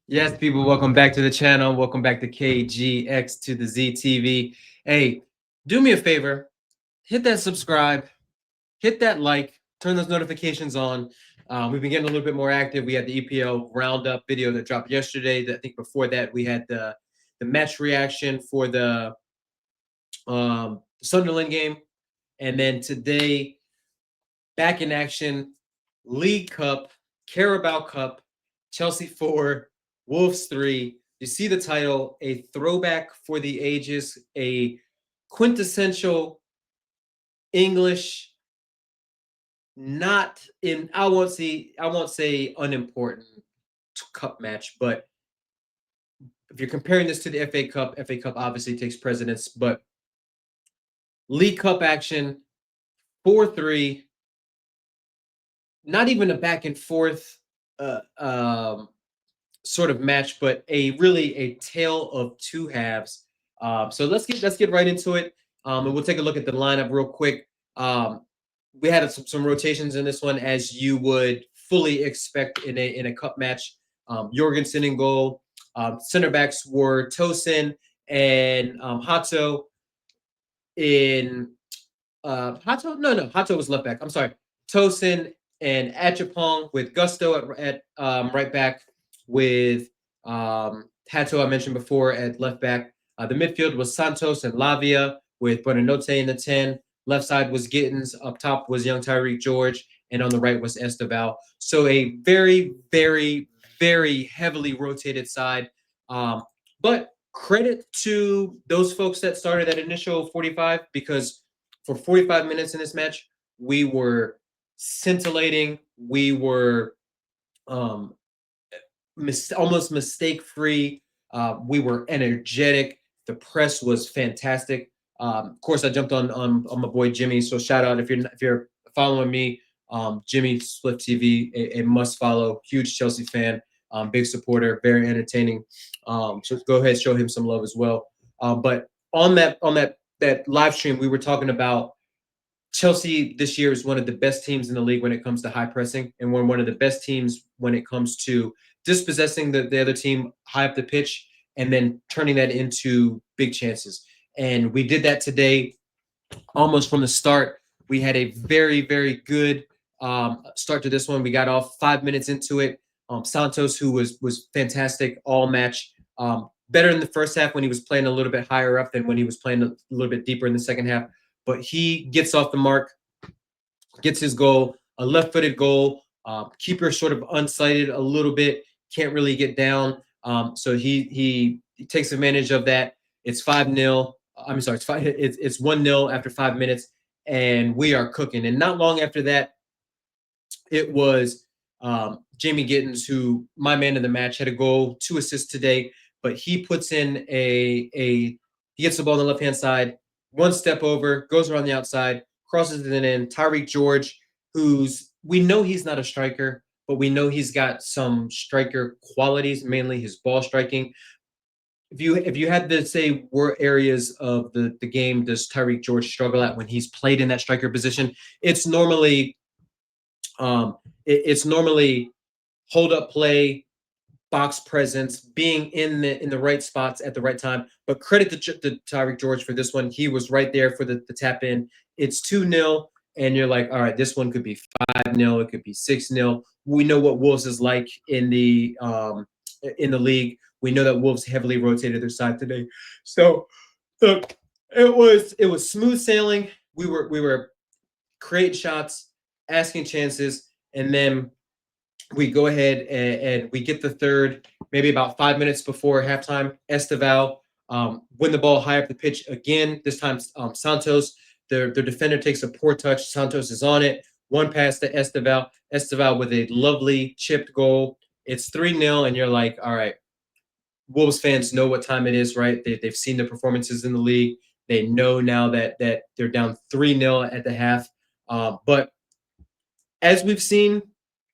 Yes, people, welcome back to the channel. Welcome back to KGX to the Z TV. Hey, do me a favor, hit that subscribe, hit that like, turn those notifications on. We've been getting a little bit more active. We had the EPL roundup video that dropped yesterday. I think before that we had the match reaction for the Sunderland game, and then today back in action, League Cup, Carabao Cup, Chelsea 4, Wolves 3. You see the title, a throwback for the ages, a quintessential English, not in I won't say unimportant cup match, but if you're comparing this to the FA Cup obviously takes precedence, but League Cup action, 4-3, not even a back and forth uh, um, sort of match, but a tale of two halves. So let's get right into it, and we'll take a look at the lineup real quick. We had some rotations in this one, as you would fully expect in a cup match. Jorgensen in goal. Center backs were Tosin and Hato. In Hato, no, Hato was left back. I'm sorry, Tosin and Achapong with Gusto at right back, with Hato I mentioned before at left back. The midfield was Santos and Lavia with Buonanotte in the 10. Left side was Gittens. Up top was young Tyreek George, and on the right was Esteval. So a very, very, very heavily rotated side. But credit to those folks that started that initial 45, because for 45 minutes in this match, we were scintillating. We were um, almost mistake free. We were energetic. The press was fantastic. Of course, I jumped on my boy Jimmy. So shout out if you're following me, Jimmy Split TV, a must follow. Huge Chelsea fan, big supporter, very entertaining. So go ahead, show him some love as well. But on that live stream, we were talking about Chelsea this year is one of the best teams in the league when it comes to high pressing, and we're one of the best teams when it comes to dispossessing the other team high up the pitch and then turning that into big chances. And we did that today almost from the start. We had a very, very good start to this one. We got off 5 minutes into it. Santos, who was fantastic all match, better in the first half when he was playing a little bit higher up than when he was playing a little bit deeper in the second half. But he gets off the mark, gets his goal, a left-footed goal. Keeper sort of unsighted a little bit, can't really get down. So he takes advantage of that. It's 5-0. I'm sorry, it's 1-0 after 5 minutes, and we are cooking. And not long after that, it was Jamie Gittens, who my man of the match, had a goal, 2 assists today, but he puts in he gets the ball on the left hand side, one step over, goes around the outside, crosses it in. Tyreek George, who's we know he's not a striker, but we know he's got some striker qualities, mainly his ball striking. If you had to say where areas of the game does Tyreek George struggle at when he's played in that striker position, it's normally it's normally hold up play, box presence, being in the right spots at the right time. But credit to Tyreek George for this one. He was right there for the tap in. It's 2-0, and you're like, all right, this one could be 5-0, it could be 6-0. We know what Wolves is like in the league. We know that Wolves heavily rotated their side today. So look, it was smooth sailing. We were creating shots, asking chances, and then we go ahead and we get the third, maybe about 5 minutes before halftime. Esteval win the ball high up the pitch again. This time, Santos, the defender takes a poor touch. Santos is on it. One pass to Esteval. Esteval with a lovely chipped goal. It's 3-0, and you're like, all right, Wolves fans know what time it is, right? They've seen the performances in the league. They know now that they're down 3-0 at the half. But as we've seen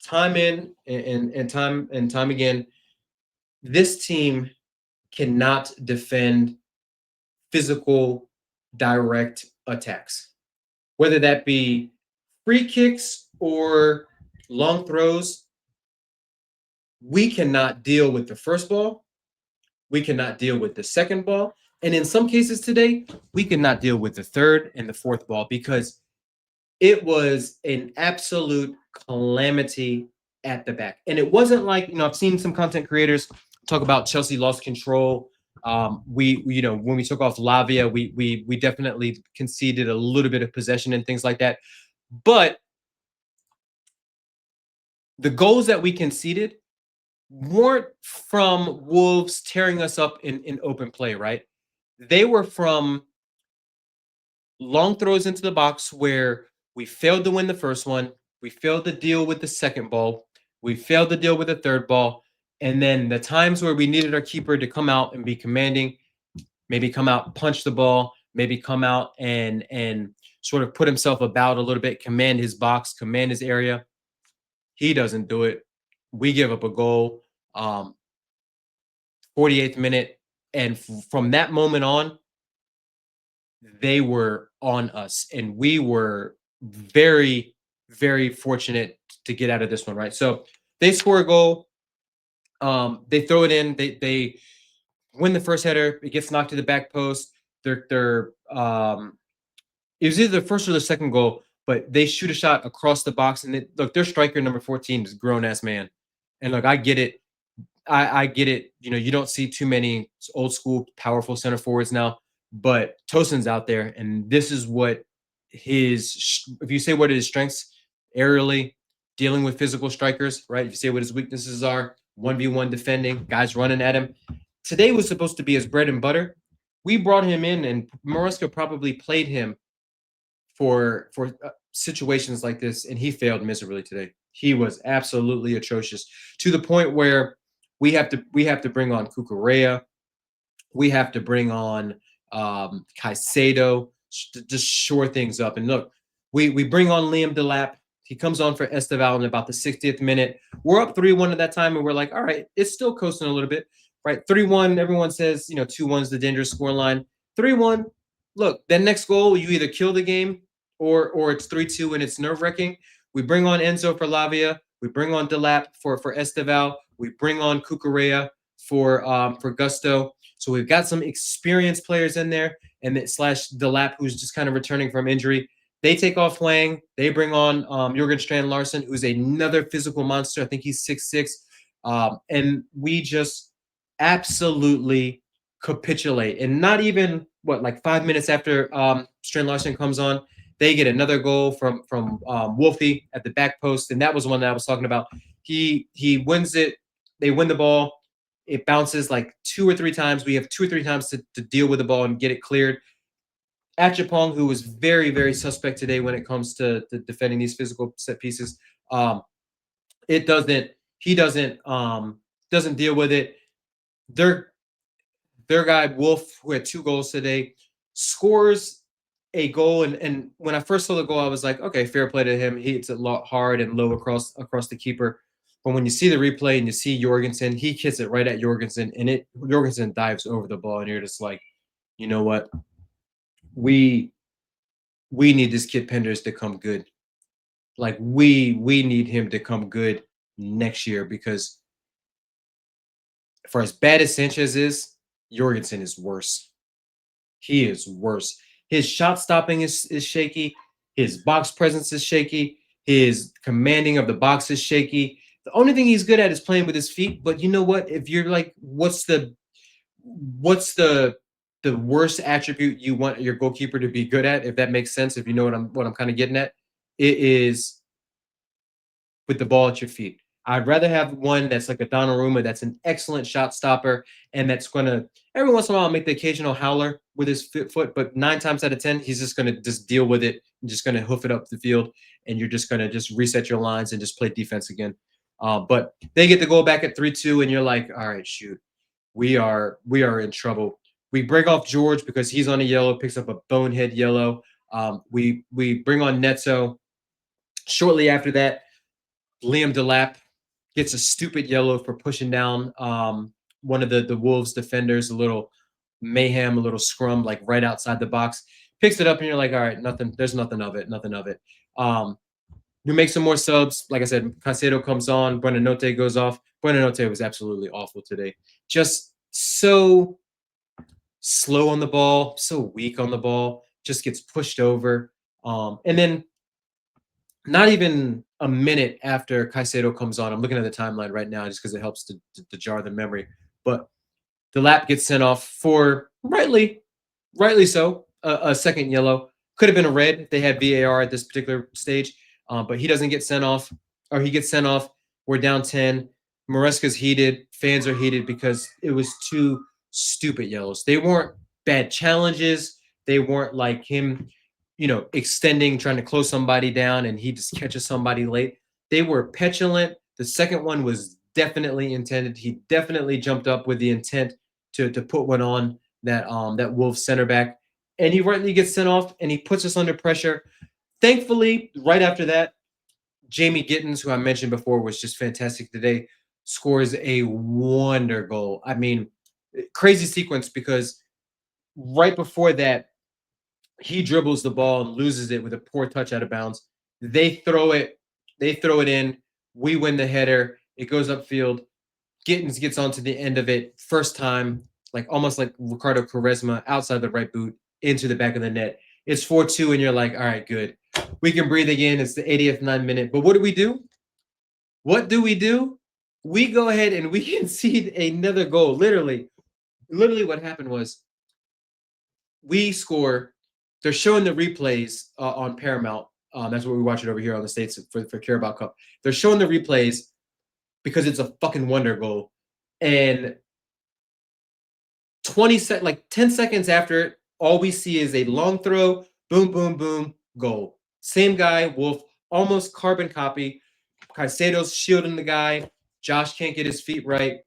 time in and time again, this team cannot defend physical direct attacks, whether that be free kicks or long throws. we cannot deal with the first ball. We cannot deal with the second ball. And in some cases today, we cannot deal with the third and the fourth ball because it was an absolute calamity at the back. And it wasn't like, I've seen some content creators talk about Chelsea lost control. When we took off Lavia, we definitely conceded a little bit of possession and things like that. But the goals that we conceded weren't from Wolves tearing us up in open play, right? They were from long throws into the box where we failed to win the first one. We failed to deal with the second ball. We failed to deal with the third ball. And then the times where we needed our keeper to come out and be commanding, maybe come out, punch the ball, maybe come out and sort of put himself about a little bit, command his box, command his area. He doesn't do it. We give up a goal, 48th minute. And from that moment on, they were on us. And we were very, very fortunate to get out of this one, right? So they score a goal. They throw it in. They win the first header. It gets knocked to the back post. It was either the first or the second goal, but they shoot a shot across the box. And look, their striker number 14 is a grown ass man. And look, I get it. I get it. You don't see too many old school powerful center forwards now, but Tosin's out there, and this is what if you say what his strengths, aerially, dealing with physical strikers, right? If you say what his weaknesses are, 1v1 defending, guys running at him. Today was supposed to be his bread and butter. We brought him in, and Maresca probably played him for situations like this, and he failed miserably today. He was absolutely atrocious to the point where we have to bring on Cucurella. We have to bring on Caicedo to just shore things up. And look, we bring on Liam Delap. He comes on for Esteval in about the 60th minute. We're up 3-1 at that time, and we're like, all right, it's still coasting a little bit, right? 3-1, everyone says, 2-1's the dangerous scoreline. 3-1, look, that next goal, you either kill the game or it's 3-2 and it's nerve-wracking. We bring on Enzo for Lavia. We bring on Delap for Esteval. We bring on Cucurella for Gusto. So we've got some experienced players in there, and / Delap, who's just kind of returning from injury. They take off Wang. They bring on Jürgen Strand Larsen, who's another physical monster. I think he's 6'6". And we just absolutely capitulate. And not even, 5 minutes after Strand Larsen comes on, they get another goal from Wolfie at the back post. And that was the one that I was talking about. He wins it. They win the ball. It bounces like 2 or 3 times. We have 2 or 3 times to deal with the ball and get it cleared. Achapong, who was very, very suspect today when it comes to defending these physical set pieces, he doesn't deal with it. Their guy Wolf, who had 2 goals today, scores a goal, and when I first saw the goal, I was like, okay, fair play to him. He hits it hard and low across the keeper. But when you see the replay and you see Jorgensen, he hits it right at Jorgensen, and Jorgensen dives over the ball, and you're just like, you know what? We need this kid Penders to come good. Like we need him to come good next year, because for as bad as Sanchez is, Jorgensen is worse. He is worse. His shot stopping is shaky. His box presence is shaky. His commanding of the box is shaky. The only thing he's good at is playing with his feet. But you know what? If you're like, what's the worst attribute you want your goalkeeper to be good at, if that makes sense, if you know what I'm kind of getting at, it is with the ball at your feet. I'd rather have one that's like a Donnarumma, that's an excellent shot stopper, and that's going to every once in a while make the occasional howler with his foot, but 9 times out of 10, he's just going to just deal with it and just going to hoof it up the field, and you're just going to just reset your lines and just play defense again. But they get the goal back at 3-2, and you're like, all right, shoot, we are in trouble. We break off George because he's on a yellow, picks up a bonehead yellow. We bring on Neto. Shortly after that, Liam Delap gets a stupid yellow for pushing down one of the Wolves defenders, a little mayhem, a little scrum, like right outside the box. Picks it up, and you're like, all right, nothing. There's nothing of it. We make some more subs. Like I said, Caicedo comes on. Buonanotte goes off. Buonanotte was absolutely awful today. Just so slow on the ball, so weak on the ball, just gets pushed over. And then not even a minute after Caicedo comes on, I'm looking at the timeline right now just because it helps to jar the memory. But the lap gets sent off for rightly so, a second yellow. Could have been a red if they had VAR at this particular stage, but he doesn't get sent off, or he gets sent off. We're down 10. Maresca's heated. Fans are heated because it was two stupid yellows. They weren't bad challenges. They weren't like him, extending, trying to close somebody down, and he just catches somebody late. They were petulant. The second one was definitely intended. He definitely jumped up with the intent to put one on that Wolves center back, and he rightly gets sent off, and he puts us under pressure. Thankfully, right after that, Jamie Gittens, who I mentioned before, was just fantastic today, scores a wonder goal. I mean, crazy sequence because right before that, he dribbles the ball and loses it with a poor touch out of bounds. They throw it, in. We win the header. It goes upfield. Gittens gets onto the end of it, first time, like almost like Ricardo Quaresma, outside the right boot into the back of the net. It's 4-2, and you're like, all right, good. We can breathe again. It's the 80th minute. But what do we do? What do we do? We go ahead and we concede another goal. Literally, what happened was we score. They're showing the replays on Paramount. That's what we watch it over here on the States for Carabao Cup. They're showing the replays because it's a fucking wonder goal. And 10 seconds after it, all we see is a long throw, boom, boom, boom, goal. Same guy, Wolf, almost carbon copy. Caicedo's shielding the guy. Josh can't get his feet right.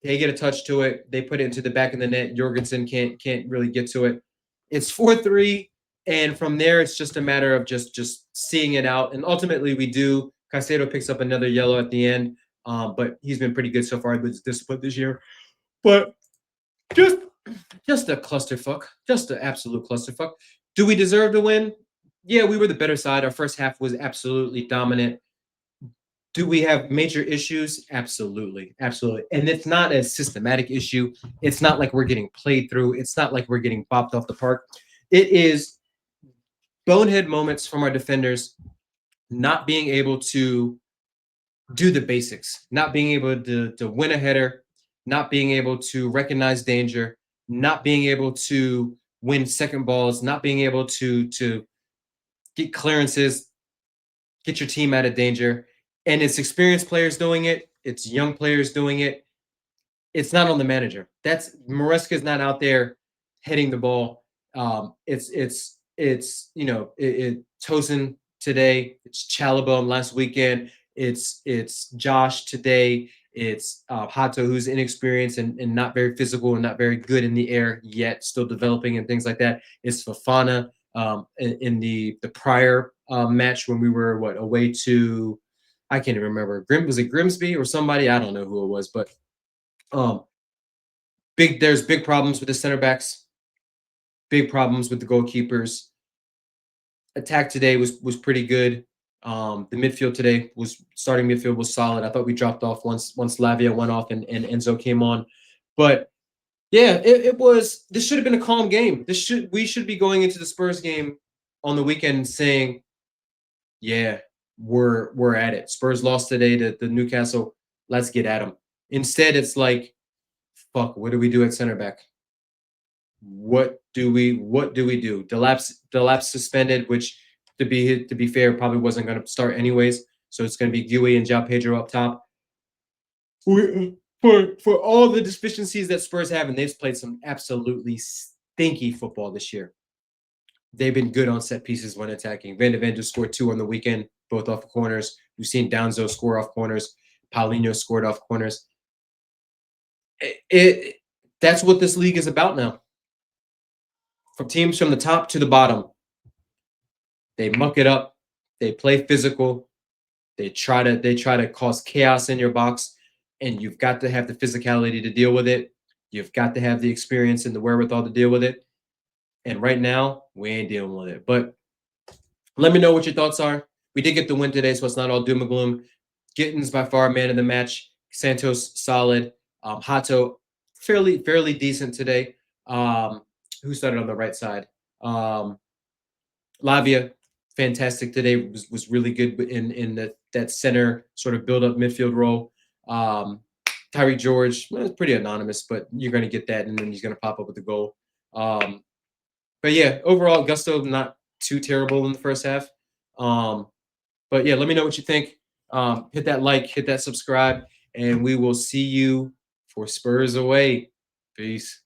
They get a touch to it. They put it into the back of the net. Jorgensen can't really get to it. It's 4-3, and from there it's just a matter of just seeing it out. And ultimately we do. Caicedo picks up another yellow at the end, but he's been pretty good so far with his discipline this year. But just a clusterfuck, just an absolute clusterfuck. Do we deserve to win? Yeah, we were the better side. Our first half was absolutely dominant. Do we have major issues? Absolutely. Absolutely. And it's not a systematic issue. It's not like we're getting played through. It's not like we're getting bopped off the park. It is bonehead moments from our defenders not being able to do the basics, not being able to win a header, not being able to recognize danger, not being able to win second balls, not being able to get clearances, get your team out of danger. And it's experienced players doing it. It's young players doing it. It's not on the manager. That's Maresca's not out there hitting the ball. It's Tosin today. It's Chalobah last weekend. It's Josh today. It's Hato, who's inexperienced and not very physical and not very good in the air yet, still developing and things like that. It's Fofana in the prior match when we were away to, I can't even remember. Was it Grimsby or somebody? I don't know who it was, but there's big problems with the center backs, big problems with the goalkeepers. Attack today was pretty good. The midfield today starting midfield was solid. I thought we dropped off once Lavia went off and Enzo came on. But yeah, it was, this should have been a calm game. We should be going into the Spurs game on the weekend saying, yeah, we're at it. Spurs lost today to Newcastle. Let's get at them. Instead, it's like, fuck, what do we do at center back? What do we do? Delap's suspended, which to be fair, probably wasn't going to start anyways. So it's going to be Gueye and João Pedro up top. For all the deficiencies that Spurs have, and they've played some absolutely stinky football this year. They've been good on set pieces when attacking. Van de Ven just scored 2 on the weekend, both off corners. We've seen Danzo score off corners. Paulinho scored off corners. That's what this league is about now. From teams from the top to the bottom, they muck it up. They play physical. They try to cause chaos in your box, and you've got to have the physicality to deal with it. You've got to have the experience and the wherewithal to deal with it. And right now, we ain't dealing with it. But let me know what your thoughts are. We did get the win today, so it's not all doom and gloom. Gittens by far man of the match. Santos solid. Hato fairly decent today. Who started on the right side? Lavia, fantastic today. Was really good in that center sort of build up midfield role. Tyree George, well, it's pretty anonymous, but you're going to get that, and then he's going to pop up with the goal. But yeah, overall, Gusto not too terrible in the first half. But yeah, let me know what you think. Hit that like, hit that subscribe, and we will see you for Spurs away. Peace.